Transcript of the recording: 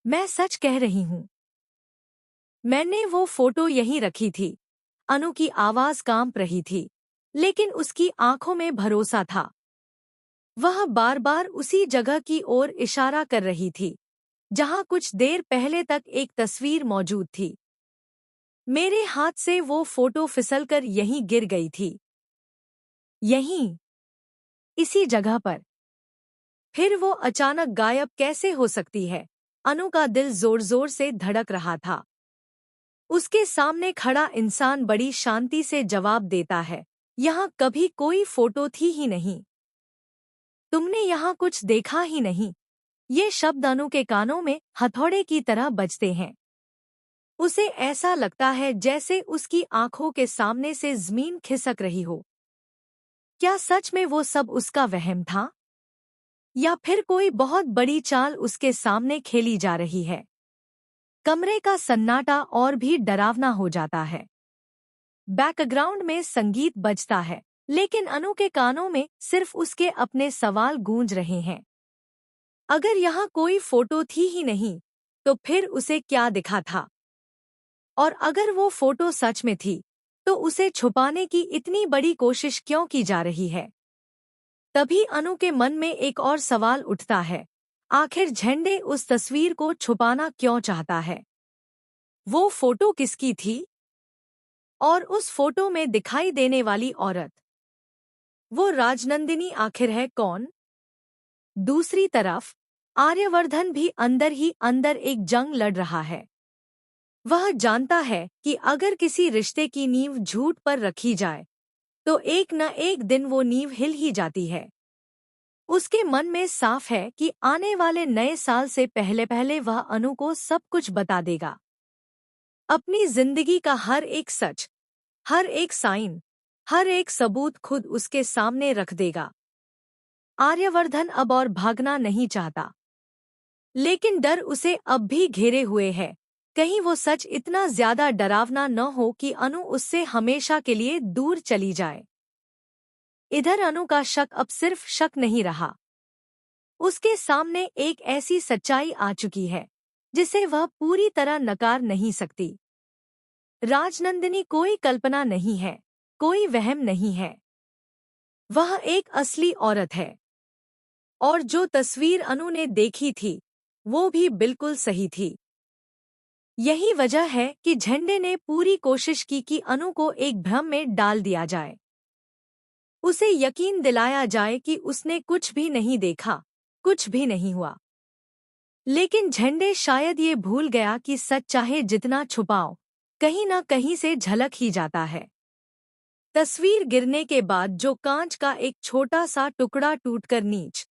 मैं सच कह रही हूँ। मैंने वो फोटो यहीं रखी थी। अनु की आवाज कांप रही थी, लेकिन उसकी आंखों में भरोसा था। वह बार बार उसी जगह की ओर इशारा कर रही थी, जहां कुछ देर पहले तक एक तस्वीर मौजूद थी। मेरे हाथ से वो फोटो फिसलकर यहीं गिर गई थी। यहीं, इसी जगह पर। फिर वो अचानक गायब कैसे हो सकती है? अनु का दिल जोर जोर से धड़क रहा था। उसके सामने खड़ा इंसान बड़ी शांति से जवाब देता है, यहाँ कभी कोई फोटो थी ही नहीं। तुमने यहाँ कुछ देखा ही नहीं। ये शब्द अनु के कानों में हथौड़े की तरह बजते हैं। उसे ऐसा लगता है जैसे उसकी आंखों के सामने से जमीन खिसक रही हो। क्या सच में वो सब उसका वहम था, या फिर कोई बहुत बड़ी चाल उसके सामने खेली जा रही है? कमरे का सन्नाटा और भी डरावना हो जाता है। बैकग्राउंड में संगीत बजता है, लेकिन अनु के कानों में सिर्फ उसके अपने सवाल गूंज रहे हैं। अगर यहाँ कोई फोटो थी ही नहीं, तो फिर उसे क्या दिखा था? और अगर वो फोटो सच में थी, तो उसे छुपाने की इतनी बड़ी कोशिश क्यों की जा रही है? तभी अनु के मन में एक और सवाल उठता है। आखिर झंडे उस तस्वीर को छुपाना क्यों चाहता है? वो फोटो किसकी थी? और उस फोटो में दिखाई देने वाली औरत, वो राजनंदिनी आखिर है कौन? दूसरी तरफ आर्यवर्धन भी अंदर ही अंदर एक जंग लड़ रहा है। वह जानता है कि अगर किसी रिश्ते की नींव झूठ पर रखी जाए, तो एक न एक दिन वो नींव हिल ही जाती है। उसके मन में साफ है कि आने वाले नए साल से पहले पहले वह अनु को सब कुछ बता देगा। अपनी जिंदगी का हर एक सच, हर एक साइन, हर एक सबूत खुद उसके सामने रख देगा। आर्यवर्धन अब और भागना नहीं चाहता, लेकिन डर उसे अब भी घेरे हुए है। कहीं वो सच इतना ज्यादा डरावना न हो कि अनु उससे हमेशा के लिए दूर चली जाए। इधर अनु का शक अब सिर्फ शक नहीं रहा। उसके सामने एक ऐसी सच्चाई आ चुकी है, जिसे वह पूरी तरह नकार नहीं सकती। राजनंदिनी कोई कल्पना नहीं है, कोई वहम नहीं है। वह एक असली औरत है। और जो तस्वीर अनु ने देखी थी, वो भी बिल्कुल सही थी। यही वजह है कि झंडे ने पूरी कोशिश की कि अनु को एक भ्रम में डाल दिया जाए। उसे यकीन दिलाया जाए कि उसने कुछ भी नहीं देखा, कुछ भी नहीं हुआ। लेकिन झंडे शायद ये भूल गया कि सच चाहे जितना छुपाओ, कहीं ना कहीं से झलक ही जाता है। तस्वीर गिरने के बाद जो कांच का एक छोटा सा टुकड़ा टूटकर नीचे